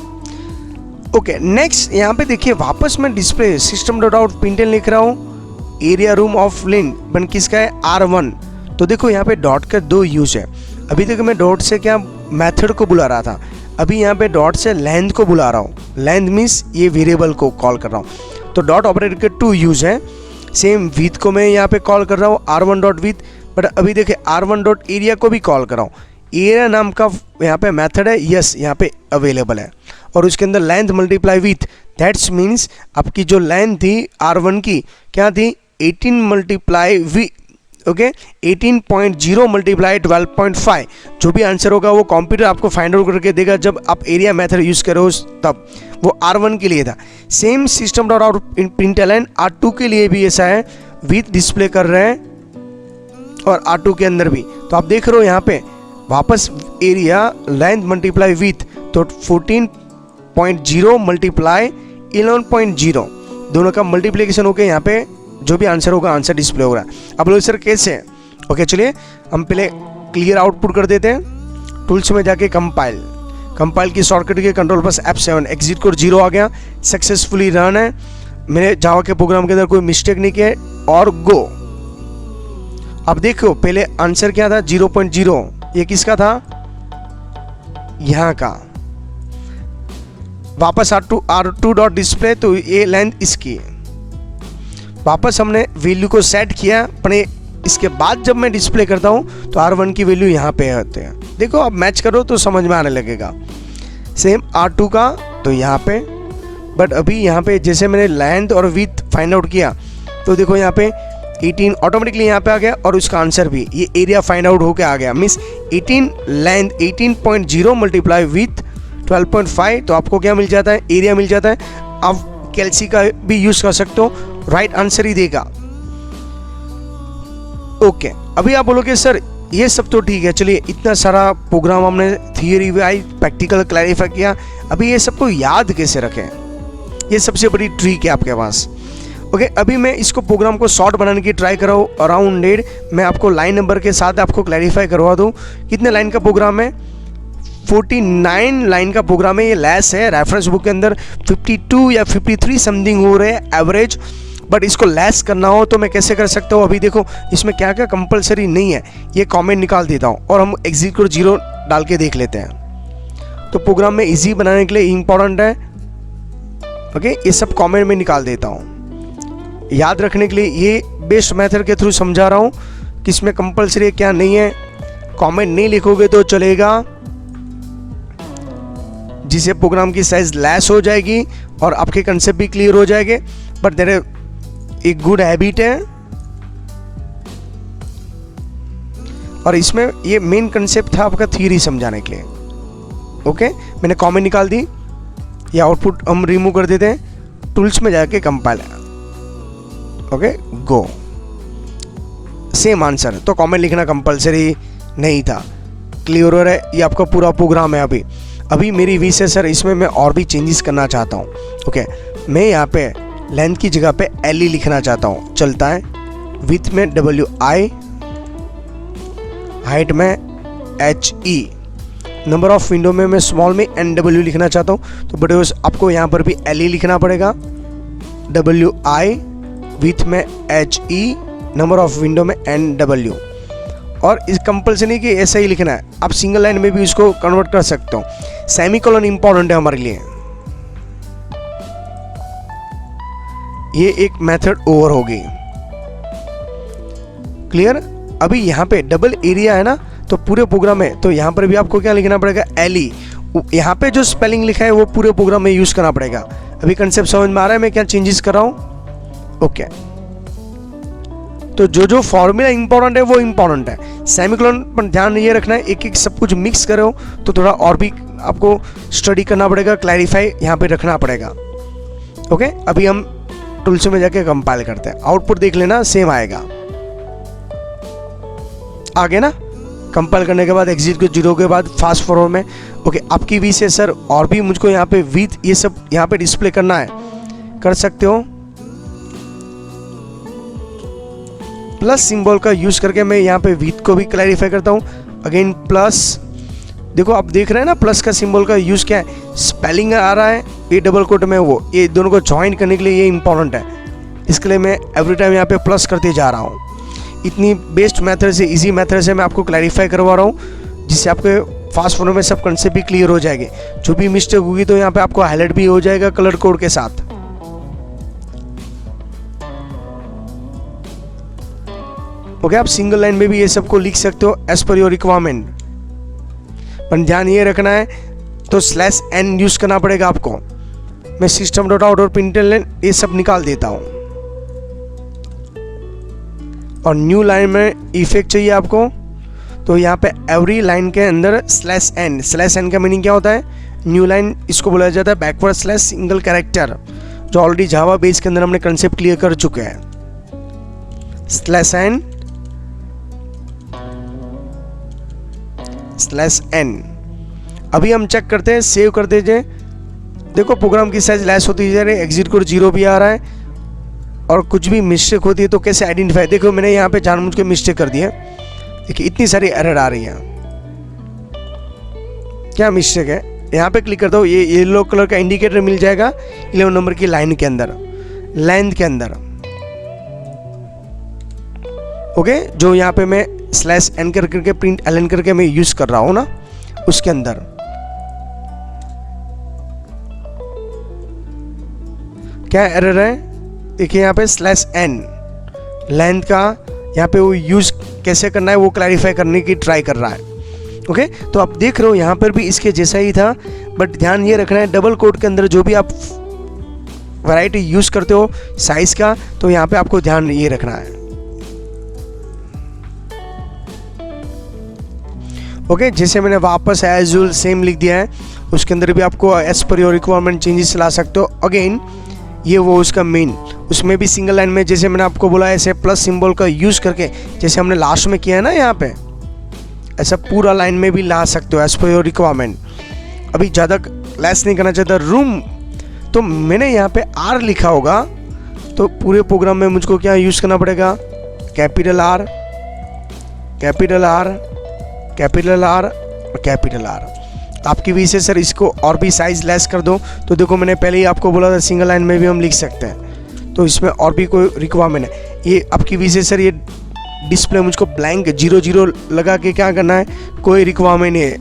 ओके, नेक्स्ट यहाँ पे देखिए वापस मैं डिस्प्ले सिस्टम डॉट आउट प्रिंटल लिख रहा हूँ। एरिया रूम ऑफ लिन बन किसका है? R1। तो देखो यहाँ पे डॉट का 2 यूज है। अभी देखो मैं डॉट से क्या मेथड को बुला रहा था, अभी यहाँ पे डॉट से लेंथ को बुला रहा हूँ। लेंथ मीन्स ये वेरिएबल को कॉल कर रहा हूँ। तो डॉट ऑपरेटर के 2 यूज है। सेम विथ को मैं यहाँ पे कॉल कर रहा हूँ R1 डॉट विथ, बट अभी देखिए R1 डॉट एरिया को भी कॉल कर रहा हूँ। एरिया नाम का यहाँ पे मेथड है, यस यहाँ पे अवेलेबल है और उसके अंदर length multiply with, that's means आपकी जो लेंथ थी R1 की क्या थी? 18 मल्टीप्लाई वी, ओके, 18.0 मल्टीप्लाई 12.5। जो भी आंसर होगा वो कंप्यूटर आपको फाइंड आउट करके देगा जब आप एरिया मेथड यूज करो तब। वो R1 के लिए था। Same system dot out in println R2 के लिए भी ऐसा है, विथ डिस्प्ले कर रहे हैं और R2 के अंदर भी। तो आप देख रहे हो यहाँ पे वापस एरिया लेंथ मल्टीप्लाई विथ, तो 14.0 मल्टीप्लाई 11.0 दोनों का मल्टीप्लिकेशन होकर यहाँ पे जो भी आंसर होगा आंसर डिस्प्ले होगा। अब लोग सर कैसे? ओके, चलिए हम पहले क्लियर आउटपुट कर देते हैं। टूल्स में जाके कंपाइल की शॉर्टकट के control plus F7, exit code 0 आ गया, सक्सेसफुली रन है। मैंने जावा के प्रोग्राम के अंदर कोई मिस्टेक नहीं किया और गो। अब देखो पहले आंसर क्या था 0.0, ये किसका था, यहाँ का। वापस R2 डॉट डिस्प्ले, तो ये लेंथ इसकी है। वापस हमने वैल्यू को सेट किया अपने, इसके बाद जब मैं डिस्प्ले करता हूँ तो R1 की वैल्यू यहाँ पे होते हैं। देखो अब मैच करो तो समझ में आने लगेगा। सेम R2 का तो यहाँ पे, बट अभी यहाँ पे जैसे मैंने लेंथ और विड्थ फाइंड आउट किया तो देखो यहाँ पे 18 ऑटोमेटिकली यहाँ पे आ गया और उसका आंसर भी ये एरिया फाइंड आउट होके आ गया। मीन्स 18 लेंथ 18.0 मल्टीप्लाई विथ 12.5, तो आपको क्या मिल जाता है, एरिया मिल जाता है। आप कैलसी का भी यूज कर सकते हो, राइट आंसर ही देगा। ओके, अभी आप बोलोगे सर ये सब तो ठीक है, चलिए इतना सारा प्रोग्राम हमने थियरी वाइज प्रैक्टिकल क्लैरिफाई किया, अभी ये सबको याद कैसे रखें, ये सबसे बड़ी ट्रिक है आपके पास। ओके, अभी मैं इसको प्रोग्राम को शॉर्ट बनाने की ट्राई कर रहा हूँ। अराउंड मैं आपको लाइन नंबर के साथ आपको क्लैरिफाई करवा दूँ। कितने लाइन का प्रोग्राम है, 49 लाइन का प्रोग्राम है। ये लेस है, रेफरेंस बुक के अंदर 52 या 53 समथिंग हो रहे हैं एवरेज, बट इसको लेस करना हो तो मैं कैसे कर सकता हूँ। अभी देखो इसमें क्या क्या कंपलसरी नहीं है, ये कमेंट निकाल देता हूँ और हम एग्जिट कोड 0 डाल के देख लेते हैं। तो प्रोग्राम में इजी बनाने के लिए इंपॉर्टेंट है। ओके, ये सब कमेंट में निकाल देता हूँ। याद रखने के लिए ये बेस्ट मेथड के थ्रू समझा रहा हूँ कि इसमें कंपलसरी क्या नहीं है। कमेंट नहीं लिखोगे तो चलेगा, जिससे प्रोग्राम की साइज लेस हो जाएगी और आपके कंसेप्ट भी क्लियर हो जाएंगे। बट देयर एक गुड हैबिट है और इसमें ये मेन कंसेप्ट था आपका थियरी समझाने के लिए। ओके, मैंने कमेंट निकाल दी, ये आउटपुट हम रिमूव कर देते हैं। टूल्स में जाके compile, okay go, same answer. तो कमेंट लिखना कंपलसरी नहीं था। क्लियर हो रहा है, ये आपका पूरा प्रोग्राम है। अभी मेरी विश है सर इसमें मैं और भी चेंजेस करना चाहता हूँ। ओके, मैं यहाँ पे लेंथ की जगह पे LE लिखना चाहता हूँ, चलता है। विथ में WI, हाइट में HE, नंबर ऑफ विंडो में मैं स्मॉल में NW लिखना चाहता हूँ। तो बड़े आपको यहाँ पर भी LE लिखना पड़ेगा, WI, विथ में HE, नंबर ऑफ विंडो में NW। और इस कंपल्सरी की ऐसा ही लिखना है। आप सिंगल लाइन में भी इसको कन्वर्ट कर सकते हो। सेमीकोलन इंपॉर्टेंट है हमारे लिए। ये एक मेथड ओवर हो गई। क्लियर। अभी यहाँ पे डबल एरिया है ना, तो पूरे प्रोग्राम में तो यहाँ पर भी आपको क्या लिखना पड़ेगा, LE। यहाँ पे जो स्पेलिंग लिखा है वो पूरे प्रोग्राम में यूज करना पड़ेगा। अभी कंसेप्ट समझ में आ रहा है मैं क्या चेंजेस कर रहा हूँ। ओके, तो जो फॉर्मूला इंपॉर्टेंट है वो इंपॉर्टेंट है। सेमीकोलन पर ध्यान ये रखना है, एक एक सब कुछ मिक्स करो तो थोड़ा और भी आपको स्टडी करना पड़ेगा, क्लैरिफाई यहाँ पे रखना पड़ेगा। ओके, अभी हम टूल्स में जाके कंपाइल करते हैं। आउटपुट देख लेना, सेम आएगा। आगे ना कंपाइल करने के बाद एग्जिट को 0 के बाद फास्ट फॉरवर्ड में। ओके, आपकी विश है सर और भी मुझको यहाँ पे विथ ये सब यहाँ पे डिस्प्ले करना है, कर सकते हो। प्लस सिंबल का यूज करके मैं यहाँ पे विथ को भी क्लैरिफाई करता हूँ। अगेन प्लस, देखो आप देख रहे हैं ना प्लस का सिंबल का यूज क्या है, स्पेलिंग आ रहा है ये डबल कोट में, वो ये दोनों को ज्वाइन करने के लिए ये इंपॉर्टेंट है। इसके लिए मैं एवरी टाइम यहाँ पे प्लस करते जा रहा हूँ। इतनी बेस्ट मेथड से, इजी मेथड से मैं आपको क्लैरिफाई करवा रहा हूँ, जिससे आपके फास्ट फॉरवर्ड में सब कंसेप्ट भी क्लियर हो जाएंगे। जो भी मिस्टेक होगी तो यहाँ पे आपको हाईलाइट भी हो जाएगा कलर कोड के साथ। ओके, आप सिंगल लाइन में भी ये सबको लिख सकते हो एज पर योर रिक्वायरमेंट, पर ध्यान ये रखना है तो /n यूज करना पड़ेगा आपको। मैं system.out और println ये सब निकाल देता हूँ। और न्यू लाइन में इफेक्ट चाहिए आपको, तो यहाँ पे एवरी लाइन के अंदर /n का मीनिंग क्या होता है, न्यू लाइन इसको बोला जाता है बैकवर्ड स्लैश सिंगल कैरेक्टर, जो ऑलरेडी जावा बेस के अंदर हमने कंसेप्ट क्लियर कर चुके हैं। /n। अभी हम चेक करते हैं, सेव कर दीजिए। देखो प्रोग्राम की साइज लेस होती जा रही है, एग्जिट कोड 0 भी आ रहा है। और कुछ भी मिस्टेक होती है तो कैसे आइडेंटिफाई, देखो मैंने यहाँ पे जानबूझ के मिस्टेक कर दी है। देखिए इतनी सारी एरर आ रही है, क्या मिस्टेक है। यहाँ पे क्लिक करता हूँ, ये येलो कलर का इंडिकेटर मिल जाएगा 11 नंबर की लाइन के अंदर, लेंथ के अंदर। ओके, जो यहाँ पे मैं /n करके प्रिंट ln करके मैं यूज कर रहा हूँ ना, उसके अंदर क्या एरर है। देखिए यहाँ पे /n लेंथ का यहाँ पे वो यूज कैसे करना है वो क्लैरिफाई करने की ट्राई कर रहा है। ओके, तो आप देख रहे हो यहाँ पर भी इसके जैसा ही था, बट ध्यान ये रखना है डबल कोट के अंदर जो भी आप वैरायटी यूज करते हो साइज का, तो यहाँ पे आपको ध्यान ये रखना है। ओके, जैसे मैंने वापस एज यूजुअल सेम लिख दिया है, उसके अंदर भी आपको as per your requirement changes ला सकते हो। अगेन ये वो उसका मेन, उसमें भी सिंगल लाइन में जैसे मैंने आपको बोला ऐसे प्लस सिंबल का यूज करके, जैसे हमने लास्ट में किया है ना यहाँ पे, ऐसा पूरा लाइन में भी ला सकते हो एज पर योर रिक्वायरमेंट। अभी ज़्यादा लेस नहीं करना चाहता रूम, तो मैंने यहाँ पे R लिखा होगा, तो पूरे प्रोग्राम में मुझको क्या यूज़ करना पड़ेगा, capital R, capital R, capital R और कैपिटल R। आपकी वजह से सर इसको और भी साइज लेस कर दो, तो देखो मैंने पहले ही आपको बोला था सिंगल लाइन में भी हम लिख सकते हैं, तो इसमें और भी कोई रिक्वायरमेंट है। ये आपकी वजह से सर ये डिस्प्ले मुझको ब्लैंक 0 लगा के क्या करना है, कोई रिक्वायरमेंट नहीं है।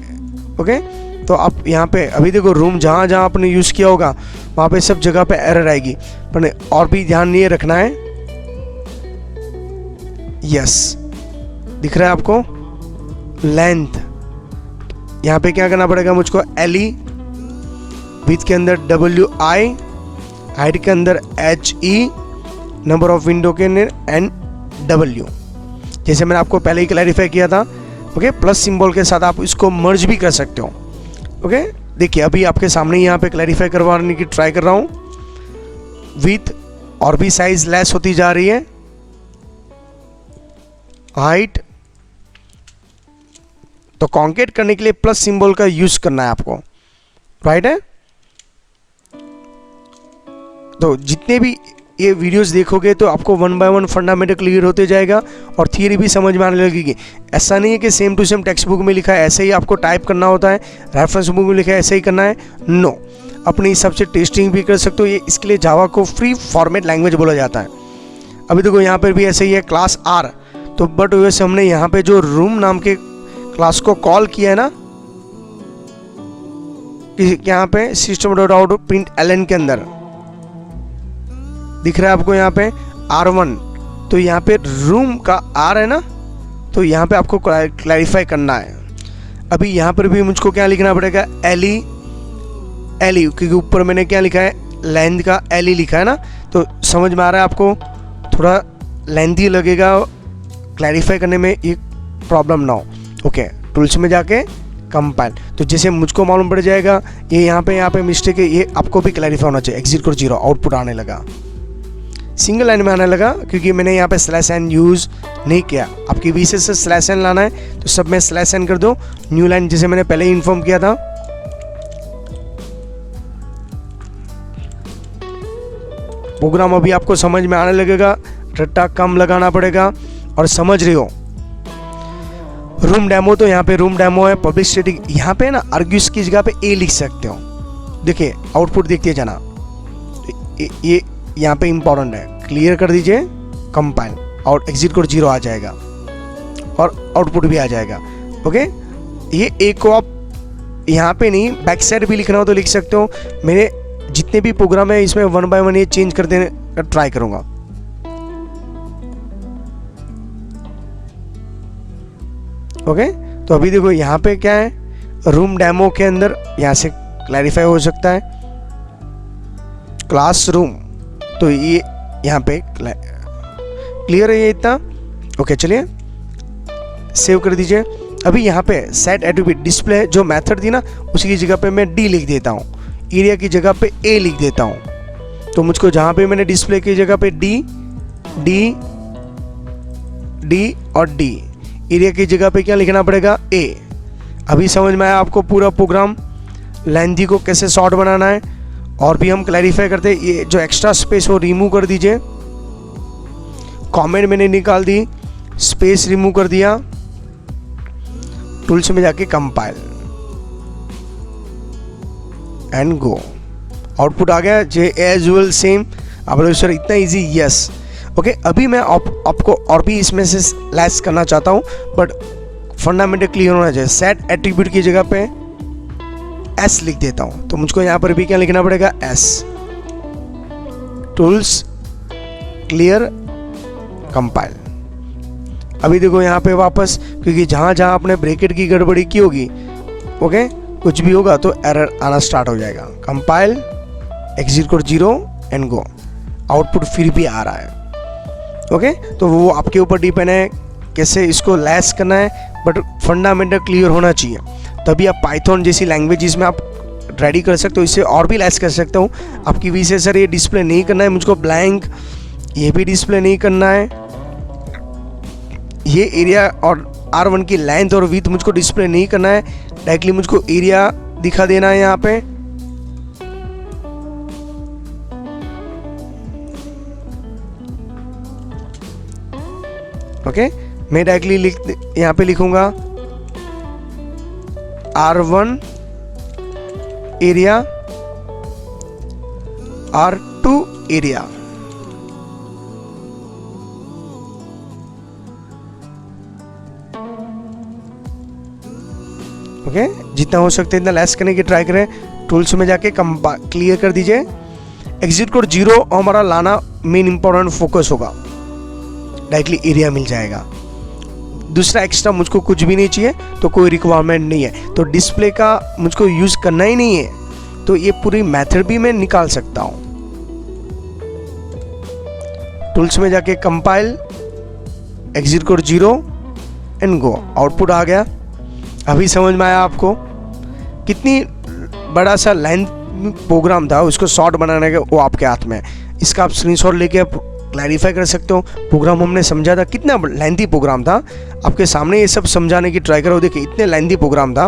ओके, तो आप यहाँ पे अभी देखो रूम जहाँ जहाँ आपने यूज़ किया होगा वहाँ पे सब जगह पे एरर आएगी, पर और भी ध्यान ये रखना है। यस, दिख रहा है आपको लेंथ, यहाँ पे क्या करना पड़ेगा मुझको, LE, विड्थ के अंदर WI, हाइट के अंदर HE, नंबर ऑफ विंडो के अंदर NW, जैसे मैंने आपको पहले ही क्लैरिफाई किया था। ओके, प्लस सिंबल के साथ आप इसको मर्ज भी कर सकते हो। ओके, देखिए अभी आपके सामने यहाँ पे क्लैरिफाई करवाने की ट्राई कर रहा हूँ। विड्थ और भी साइज लेस होती जा रही है, हाइट, तो कॉन्केट करने के लिए प्लस सिंबल का यूज करना है आपको, राइट है। तो जितने भी ये वीडियोस देखोगे तो आपको 1 बाय 1 फंडामेंटल क्लियर होते जाएगा और थियरी भी समझ में आने लगेगी। ऐसा नहीं है कि same to same text book में लिखा है ऐसे ही आपको टाइप करना होता है, रेफरेंस बुक में लिखा है ऐसे ही करना है, नो, अपने हिसाब से टेस्टिंग भी कर सकते हो। ये इसके लिए जावा को फ्री फॉर्मेट लैंग्वेज बोला जाता है। अभी देखो यहाँ पर भी ऐसे ही है क्लास R, तो बट वैसे हमने यहाँ पे जो रूम नाम के क्लास को कॉल किया है ना, यहाँ पे system.out.println के अंदर दिख रहा है आपको यहाँ पे R1, तो यहाँ पे रूम का R है ना, तो यहाँ पे आपको क्लैरिफाई करना है। अभी यहाँ पर भी मुझको क्या लिखना पड़ेगा, LE, क्योंकि ऊपर मैंने क्या लिखा है, लेंथ का LE लिखा है ना, तो समझ में आ रहा है आपको, थोड़ा लेंथी लगेगा, क्लैरिफाई करने में ये प्रॉब्लम ना हो। ओके, टूल्स में जाके कंपाइल, तो जैसे मुझको मालूम पड़ जाएगा ये यहाँ पे मिस्टेक है, ये आपको भी क्लैरिफाई होना चाहिए। एग्जिट को 0 आउटपुट आने लगा, सिंगल लाइन में आने लगा, क्योंकि मैंने यहाँ पे /n यूज़ नहीं किया। आपकी VC से /n लाना है तो सब में /n कर दो, न्यू लाइन जैसे मैंने पहले ही इन्फॉर्म किया था। प्रोग्राम अभी आपको समझ में आने लगेगा, रट्टा कम लगाना पड़ेगा और समझ रहे हो। रूम डेमो, तो यहाँ पे रूम डेमो है, पब्लिक स्टैटिक, यहाँ पे ना आर्ग्यूज की जगह पे A लिख सकते हो। देखिए आउटपुट देखते जाना, ये यहाँ पे इंपॉर्टेंट है, क्लियर कर दीजिए, कंपाइल, और एग्जिट कोड 0 आ जाएगा और आउटपुट भी आ जाएगा। ओके, ये A को आप यहाँ पे नहीं बैक साइड भी लिखना हो तो लिख सकते हो। मेरे जितने भी प्रोग्राम है इसमें 1 बाय 1 ये चेंज कर देने का ट्राई करूँगा। ओके, तो अभी देखो यहाँ पे क्या है, रूम डेमो के अंदर यहाँ से क्लैरिफाई हो सकता है क्लासरूम, तो ये यहाँ पे क्लियर है ये इतना। ओके, चलिए सेव कर दीजिए। अभी यहाँ पे सेट एट्रीब्यूट डिस्प्ले जो मेथड थी ना, उसी की जगह पे मैं D लिख देता हूँ, एरिया की जगह पे A लिख देता हूँ। तो मुझको जहाँ पे मैंने डिस्प्ले की जगह पे D और D, एरिया की जगह पे क्या लिखना पड़ेगा, A। अभी समझ में आया आपको पूरा प्रोग्राम, लेंथी को कैसे शॉर्ट बनाना है। और भी हम क्लैरिफाई करते हैं, ये जो एक्स्ट्रा स्पेस वो रिमूव कर दीजिए, कमेंट मैंने निकाल दी, स्पेस रिमूव कर दिया। टूल्स में जाके कंपाइल एंड गो। आउटपुट आ गया जे एज वेल सेम। आप बोले सर इतना इजी, यस ओके। अभी मैं आपको और भी इसमें से लेस करना चाहता हूँ, बट फंडामेंटल क्लियर होना चाहिए। सेट एट्रीब्यूट की जगह पे एस लिख देता हूँ, तो मुझको यहाँ पर भी क्या लिखना पड़ेगा, एस। Tools clear compile. अभी देखो यहाँ पे वापस, क्योंकि जहाँ जहाँ आपने ब्रैकेट की गड़बड़ी की होगी, ओके, कुछ भी होगा तो एरर आना स्टार्ट हो जाएगा। Compile, exit code 0 and go. Output फिर भी आ रहा है, ओके। तो वो आपके ऊपर डिपेंड है कैसे इसको लेस करना है, बट फंडामेंटल क्लियर होना चाहिए, तभी आप पाइथन जैसी लैंग्वेजेस में आप रेडी कर सकते हो। इससे और भी लेस कर सकता हूँ आपकी वी से, सर ये डिस्प्ले नहीं करना है मुझको ब्लैंक, ये भी डिस्प्ले नहीं करना है, ये एरिया और R1 की लेंथ और विड्थ मुझको डिस्प्ले नहीं करना है, डायरेक्टली मुझको एरिया दिखा देना है यहाँ पे। ओके, मैं डायरेक्टली यहाँ पे लिखूंगा R1 area, R2 area. Okay, जितना हो सकता है इतना लेस करने की ट्राई करें। टूल्स में जाके क्लियर कर दीजिए। एग्जिट कोड 0 हमारा लाना मेन इंपॉर्टेंट फोकस होगा, डायरेक्टली एरिया मिल जाएगा। दूसरा एक्स्ट्रा मुझको कुछ भी नहीं चाहिए, तो कोई रिक्वायरमेंट नहीं है, तो डिस्प्ले का मुझको यूज करना ही नहीं है, तो ये पूरी मेथड भी मैं निकाल सकता हूं। टूल्स में जाके compile, exit code 0 and go. Output आ गया। अभी समझ में आया आपको कितनी बड़ा सा लेंथ प्रोग्राम था, उसको शॉर्ट बनाने का वो आपके हाथ में है। इसका आप स्क्रीनशॉट लेके आप क्लैरिफाई कर सकते हो। प्रोग्राम हमने समझा था, कितना लेंथी प्रोग्राम था, आपके सामने ये सब समझाने की ट्राई करो। देखिए इतने लेंथी प्रोग्राम था।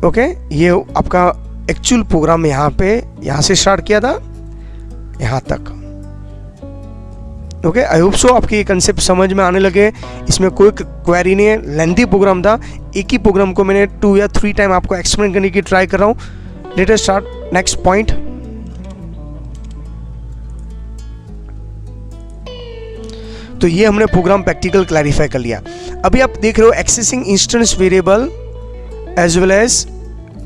ओके, ये आपका एक्चुअल प्रोग्राम यहाँ से स्टार्ट किया था यहाँ तक। ओके, आई होप सो आपके ये कंसेप्ट समझ में आने लगे। इसमें कोई क्वेरी नहीं है, लेंथी प्रोग्राम था। एक ही प्रोग्राम को मैंने 2 या 3 टाइम आपको एक्सप्लेन करने की ट्राई कर रहा हूँ। Late us start next point. तो ये हमने प्रोग्राम प्रैक्टिकल क्लैरिफाई कर लिया। अभी आप देख रहे हो accessing instance variable as well as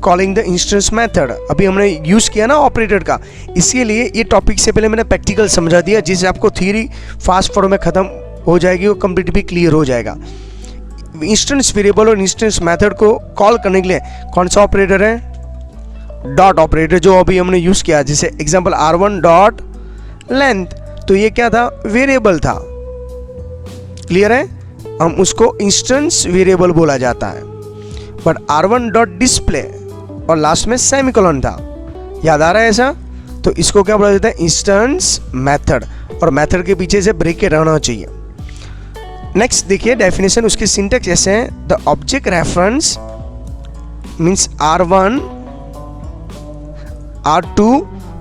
calling the instance method. अभी हमने यूज किया ना ऑपरेटर का, इसके लिए ये टॉपिक से पहले मैंने प्रैक्टिकल समझा दिया, जिससे आपको थ्योरी फास्ट फॉर्म में खत्म हो जाएगी और कंप्लीट भी क्लियर हो जाएगा। इंस्टेंस वेरिएबल और इंस्टेंस मेथड को कॉल करने के लिए कौन सा ऑपरेटर है, डॉट ऑपरेटर, जो अभी हमने यूज किया। जैसे एग्जांपल R1 डॉट लेंथ, तो ये क्या था, वेरिएबल था। क्लियर है, हम उसको इंस्टेंस वेरिएबल बोला जाता है। बट R1 डॉट डिस्प्ले और लास्ट में सेमीकोलन था, याद आ रहा है ऐसा, तो इसको क्या बोला जाता है, इंस्टेंस मेथड, और मेथड के पीछे से ब्रैकेट रहना चाहिए। नेक्स्ट देखिए डेफिनेशन, उसकी सिंटैक्स ऐसे है, the object reference means R1 R2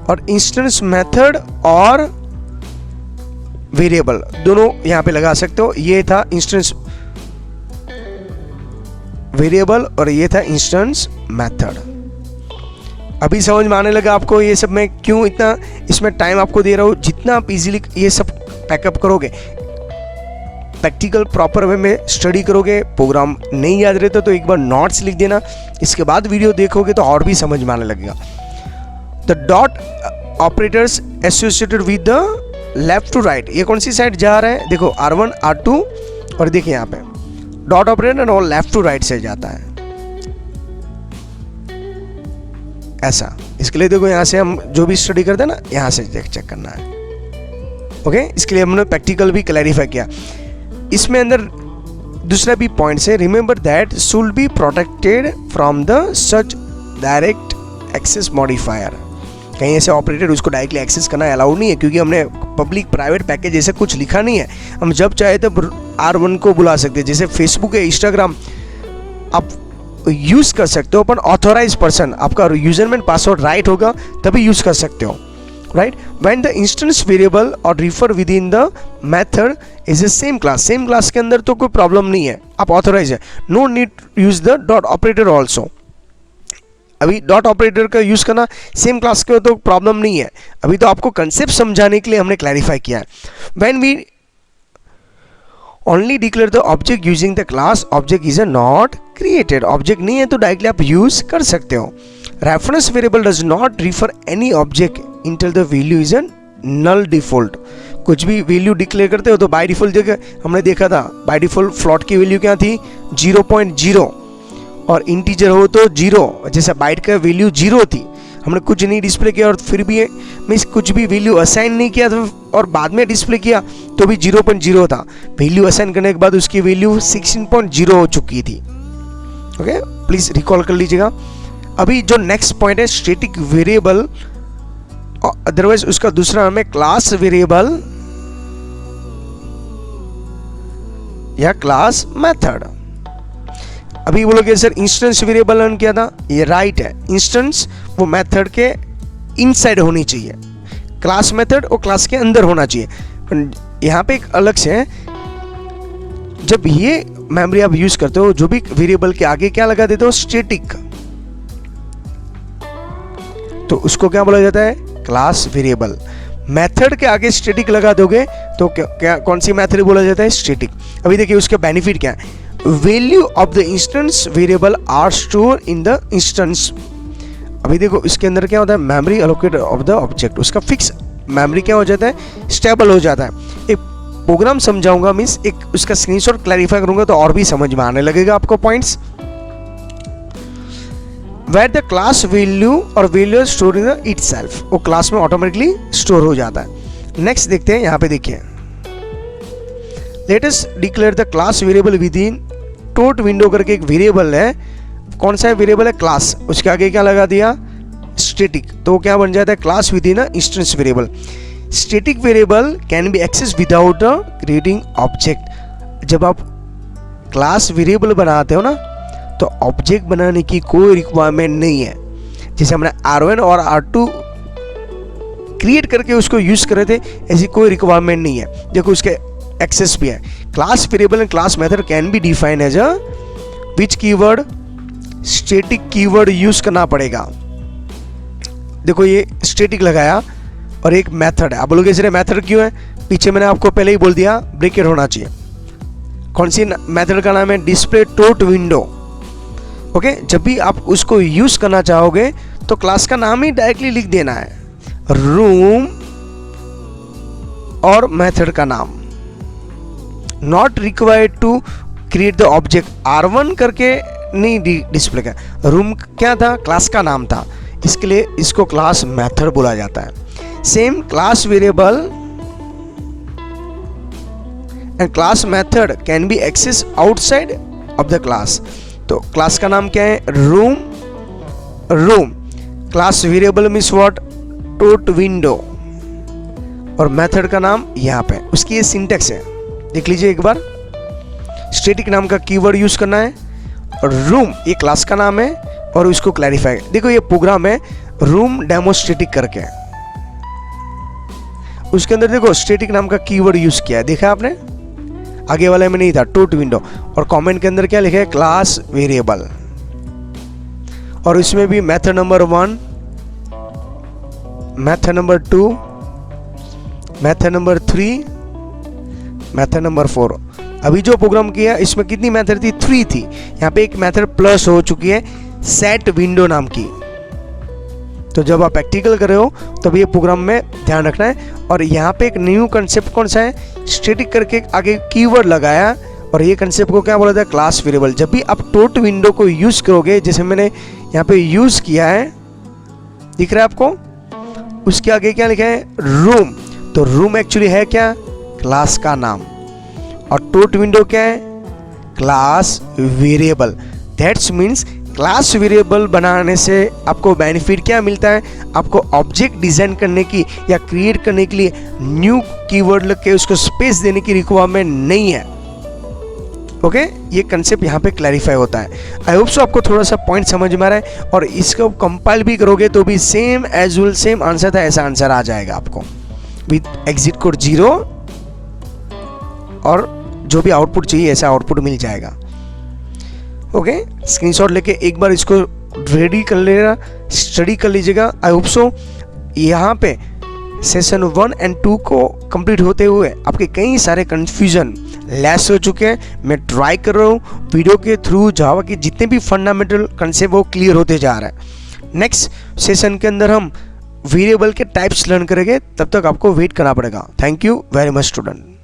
और इंस्टेंस मेथड और वेरिएबल दोनों यहां पे लगा सकते हो। ये था इंस्टेंस वेरिएबल और ये था इंस्टेंस मेथड। अभी समझ में आने लगा आपको ये सब, मैं क्यों इतना इसमें टाइम आपको दे रहा हूँ। जितना आप इजीली ये सब पैकअप करोगे, प्रैक्टिकल प्रॉपर वे में स्टडी करोगे, प्रोग्राम नहीं याद रहता तो एक बार नोट्स लिख देना, इसके बाद वीडियो देखोगे तो और भी समझ में आने लगेगा। The dot operators associated with the left to right, ये कौन सी साइड जा रहा है, देखो R1 R2 और देखिए यहाँ पे डॉट ऑपरेटर और लेफ्ट टू राइट से जाता है ऐसा। इसके लिए देखो यहाँ से हम जो भी स्टडी करते हैं ना, यहाँ से चेक करना है। ओके, इसके लिए हमने प्रैक्टिकल भी क्लैरिफाई किया। इसमें अंदर दूसरा भी पॉइंट है, remember that should be protected from the such direct access modifier. कहीं ऐसे ऑपरेटर उसको डायरेक्टली एक्सेस करना अलाउड नहीं है, क्योंकि हमने पब्लिक प्राइवेट पैकेज ऐसे कुछ लिखा नहीं है। हम जब चाहे तब R1 को बुला सकते हैं, जैसे फेसबुक या इंस्टाग्राम आप यूज़ कर सकते हो, पर ऑथोराइज पर्सन, आपका यूजरनेम पासवर्ड राइट होगा तभी यूज़ कर सकते हो। right? When the instance variable or refer within the method is the same class के अंदर तो कोई प्रॉब्लम नहीं है, आप ऑथराइज है, no need use the dot operator also. अभी डॉट ऑपरेटर का यूज करना सेम क्लास के तो प्रॉब्लम नहीं है, अभी तो आपको कंसेप्ट समझाने के लिए हमने क्लैरिफाई किया है। When we only declare the object using the class, object is a not created, object नहीं है तो डायरेक्टली आप यूज कर सकते हो। Reference variable does not refer any object until the value is a null default। कुछ भी वैल्यू डिक्लेयर करते हो तो बाय डिफॉल्ट जगह हमने देखा था बाय डिफॉल्ट फ्लोट की वैल्यू क्या थी 0.0 और इंटीजर हो तो 0, जैसे बाइट का वैल्यू 0 थी, हमने कुछ नहीं डिस्प्ले किया और फिर भी मीन्स कुछ भी वैल्यू असाइन नहीं किया था और बाद में डिस्प्ले किया तो भी 0.0 था, वैल्यू असाइन करने के बाद उसकी वैल्यू 16.0 हो चुकी थी। ओके, प्लीज रिकॉल कर लीजिएगा। अभी जो नेक्स्ट पॉइंट है स्टैटिक वेरिएबल, अदरवाइज उसका दूसरा नाम है क्लास वेरिएबल या क्लास मेथड। अभी बोलोगे सर इंस्टेंस वेरिएबल रन किया था, ये राइट है, इंस्टेंस वो मेथड के इनसाइड होनी चाहिए, क्लास मेथड वो क्लास के अंदर होना चाहिए। यहाँ पे एक अलग से है, जब ये मेमोरी आप यूज करते हो जो भी वेरिएबल के आगे क्या लगा देते हो स्टैटिक, तो उसको क्या बोला जाता है क्लास वेरिएबल। मेथड के आगे स्टैटिक लगा दोगे तो क्या कौन सी मेथड बोला जाता है स्टैटिक। अभी देखिए उसका बेनिफिट क्या है, value of the instance variable are store in the instance. अभी देखो इसके अंदर क्या होता है memory allocated of the object, उसका फिक्स मेमोरी क्या हो जाता है स्टेबल हो जाता है। एक प्रोग्राम समझाऊंगा मीन्स एक उसका स्क्रीनशॉट क्लैरिफाई करूंगा तो और भी समझ में आने लगेगा आपको points. Where the class value और value stored in itself, वो क्लास में ऑटोमेटिकली स्टोर हो जाता है। नेक्स्ट देखते हैं, यहाँ पे देखिए let us declare the class variable with in tot window करके एक वेरिएबल है, कौन सा वेरिएबल है क्लास, उसके आगे क्या लगा दिया स्टैटिक, तो क्या बन जाता है class with in instance variable. Static variable can be access without creating object. जब आप क्लास वेरिएबल बनाते हो ना तो ऑब्जेक्ट बनाने की कोई रिक्वायरमेंट नहीं है, जैसे हमने R1 और R2 क्रिएट करके उसको यूज कर रहे थे ऐसी कोई रिक्वायरमेंट नहीं है। देखो उसके एक्सेस भी है, class variable and class method can be define as a which keyword, static keyword use करना पड़ेगा। देखो ये स्टैटिक लगाया और एक मेथड है, आप बोलोगे सर मेथड क्यों है, पीछे मैंने आपको पहले ही बोल दिया ब्रैकेट होना चाहिए। कौन सी मेथड का नाम है डिस्प्ले टोट विंडो। ओके, जब भी आप उसको यूज करना चाहोगे तो क्लास का नाम ही डायरेक्टली लिख देना है, रूम और मेथड का नाम, not required to create the object. R1 करके नहीं डिस्प्ले का, रूम क्या था क्लास का नाम था, इसके लिए इसको क्लास मेथड बोला जाता है। Same class variable and class method can be access outside of the class. तो क्लास का नाम क्या है room, room class variable means what tot window और मेथड का नाम यहाँ पे, उसकी ये सिंटेक्स है देख लीजिए एक बार। स्टैटिक नाम का कीवर्ड यूज करना है और रूम ये क्लास का नाम है और उसको क्लैरिफाई। देखो ये प्रोग्राम है रूम डेमोस्टैटिक करके, उसके अंदर देखो स्टैटिक नाम का कीवर्ड यूज किया है, देखा आपने, आगे वाले में नहीं था टोट विंडो, और कमेंट के अंदर क्या लिखा है क्लास वेरिएबल, और इसमें भी method number 1, method number 2, method number 3, method number 4। अभी जो प्रोग्राम किया इसमें कितनी मेथड थी 3 थी, यहाँ पे एक मेथड प्लस हो चुकी है सेट विंडो नाम की। तो जब आप प्रैक्टिकल कर रहे हो तब ये प्रोग्राम में ध्यान रखना है। और यहाँ पे एक न्यू कंसेप्ट कौन सा है स्टैटिक करके आगे कीवर्ड लगाया और ये कंसेप्ट को क्या बोला था क्लास वेरिएबल। जब भी आप टोट विंडो को यूज करोगे, जैसे मैंने यहाँ पे यूज किया है दिख रहा है आपको, उसके आगे क्या लिखा है रूम, तो रूम एक्चुअली है क्या क्लास का नाम, और टोट विंडो क्या है class variable. That's means class variable बनाने से आपको बेनिफिट क्या मिलता है, आपको ऑब्जेक्ट डिजाइन करने की या क्रिएट करने के लिए न्यू कीवर्ड लग के उसको स्पेस देने की रिक्वायरमेंट नहीं है। ओके, ये कंसेप्ट यहाँ पे क्लैरिफाई होता है। आई होप सो आपको थोड़ा सा पॉइंट समझ में आ रहा है, और इसको कंपाइल भी करोगे तो भी same as well same answer था ऐसा आंसर आ जाएगा आपको विथ एग्जिट कोड 0, और जो भी आउटपुट चाहिए ऐसा आउटपुट मिल जाएगा। ओके, स्क्रीनशॉट लेके एक बार इसको रेडी कर लेना, स्टडी कर लीजिएगा। आई होप सो यहाँ पे सेशन 1 एंड 2 को कंप्लीट होते हुए आपके कई सारे कंफ्यूजन लेस हो चुके हैं। मैं ट्राई कर रहा हूँ वीडियो के थ्रू जावा के जितने भी फंडामेंटल कंसेप्ट वो क्लियर होते जा रहा है। नेक्स्ट सेशन के अंदर हम वेरिएबल के टाइप्स लर्न करेंगे, तब तक आपको वेट करना पड़ेगा। Thank you very much student.